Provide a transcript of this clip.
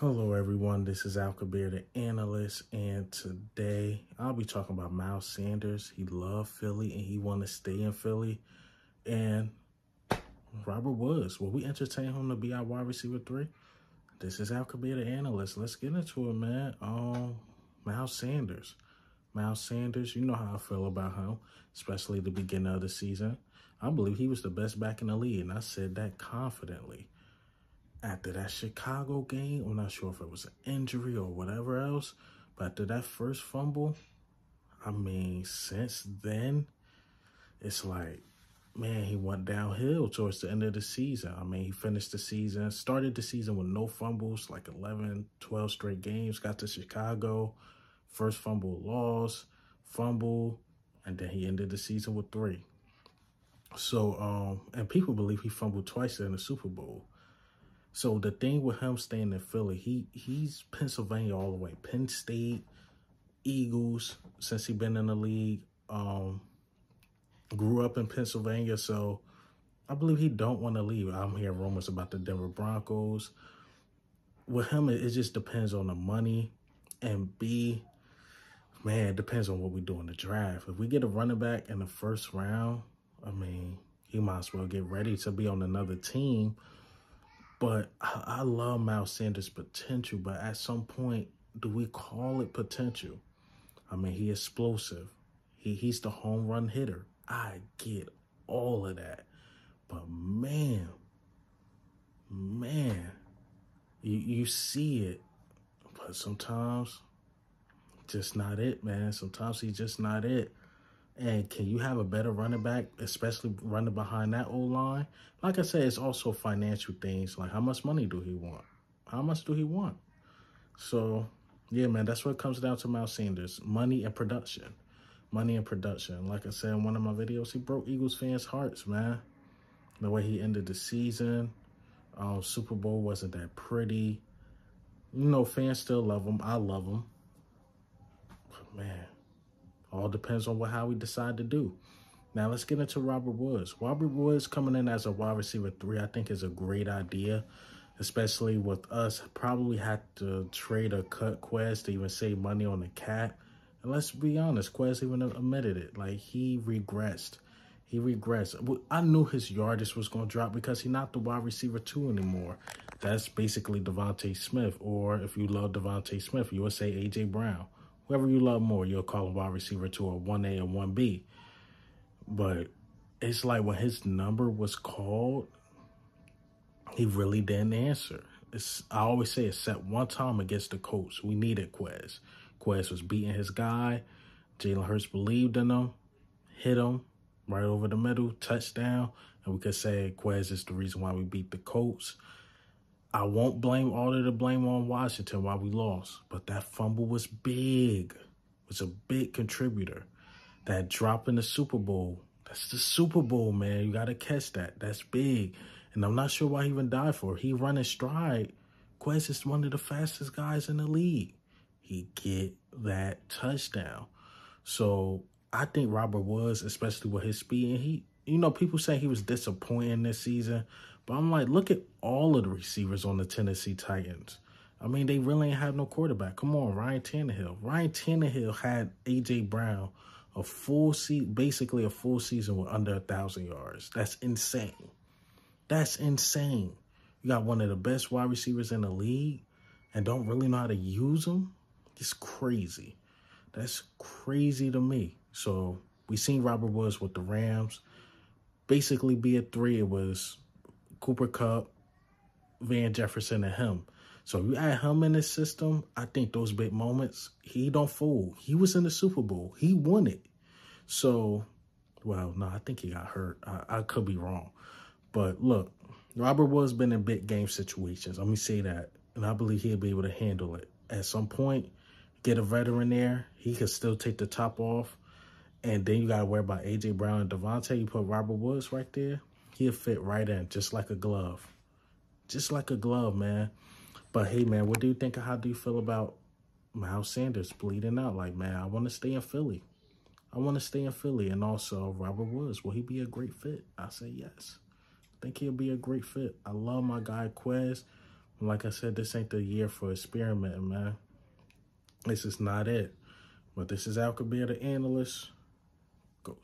Hello everyone, this is Al Kabir, the analyst, and today I'll be talking about Miles Sanders. He loved Philly and he wanted to stay in Philly. And Robert Woods, will we entertain him to be our wide receiver 3? This is Al Kabir, the analyst. Let's get into it, man. Miles Sanders. Miles Sanders, you know how I feel about him, especially the beginning of the season. I believe he was the best back in the league, and I said that confidently. After that Chicago game, I'm not sure if it was an injury or whatever else, but after that first fumble, I mean, since then, it's like, man, he went downhill towards the end of the season. I mean, he finished the season, started the season with no fumbles, like 11, 12 straight games, got to Chicago, first fumble loss, fumble, and then he ended the season with 3. So, and people believe he fumbled twice in the Super Bowl. So the thing with him staying in Philly, he's Pennsylvania all the way. Penn State, Eagles, since he's been in the league. Grew up in Pennsylvania, so I believe he don't want to leave. I'm hearing rumors about the Denver Broncos. With him, it just depends on the money. And B, man, it depends on what we do in the draft. If we get a running back in the first round, I mean, he might as well get ready to be on another team. But I love Miles Sanders' potential, but at some point, do we call it potential? I mean, he's explosive. He's the home run hitter. I get all of that. But man, you see it. But sometimes, just not it, man. Sometimes he's just not it. And can you have a better running back, especially running behind that O-line? Like I said, it's also financial things. Like, how much money do he want? How much do he want? So, yeah, man, that's what it comes down to Miles Sanders. Money and production. Money and production. Like I said in one of my videos, he broke Eagles fans' hearts, man. The way he ended the season. Super Bowl wasn't that pretty. You know, fans still love him. I love him. But, man, all depends on how we decide to do. Now, let's get into Robert Woods. Robert Woods coming in as a wide receiver 3, I think is a great idea, especially with us probably had to trade or cut Quez to even save money on the cap. And let's be honest, Quez even admitted it. Like, he regressed. He regressed. I knew his yardage was going to drop because he's not the wide receiver 2 anymore. That's basically Devontae Smith, or if you love Devontae Smith, you would say A.J. Brown. Whoever you love more, you'll call him wide receiver 2 or 1A or 1B. But it's like when his number was called, he really didn't answer. I always say, except one time against the Colts, we needed Quez. Quez was beating his guy. Jalen Hurts believed in him, hit him right over the middle, touchdown. And we could say Quez is the reason why we beat the Colts. I won't blame all of the blame on Washington why we lost, but that fumble was big. It was a big contributor. That drop in the Super Bowl, that's the Super Bowl, man. You got to catch that. That's big. And I'm not sure why he even died for it. He run in stride. Quez is one of the fastest guys in the league. He get that touchdown. So I think Robert Woods, especially with his speed, and he, you know, people say he was disappointing this season. But I'm like, look at all of the receivers on the Tennessee Titans. I mean, they really ain't have no quarterback. Come on, Ryan Tannehill. Ryan Tannehill had A.J. Brown a full season, basically a full season with under 1,000 yards. That's insane. That's insane. You got one of the best wide receivers in the league and don't really know how to use them. It's crazy. That's crazy to me. So we seen Robert Woods with the Rams. Basically, be a 3, it was Cooper Kupp, Van Jefferson, and him. So if you add him in this system, I think those big moments, he don't fold. He was in the Super Bowl. He won it. So, well, no, I think he got hurt. I could be wrong. But look, Robert Woods been in big game situations. Let me say that. And I believe he'll be able to handle it. At some point, get a veteran there. He could still take the top off. And then you got to worry about A.J. Brown and Devontae. You put Robert Woods right there. He'll fit right in, just like a glove. Just like a glove, man. But, hey, man, what do you think? How do you feel about Miles Sanders bleeding out? Like, man, I want to stay in Philly. I want to stay in Philly. And also, Robert Woods, will he be a great fit? I say yes. I think he'll be a great fit. I love my guy, Quez. Like I said, this ain't the year for experimenting, man. This is not it. But this is Al Kabir, the analyst. Goes.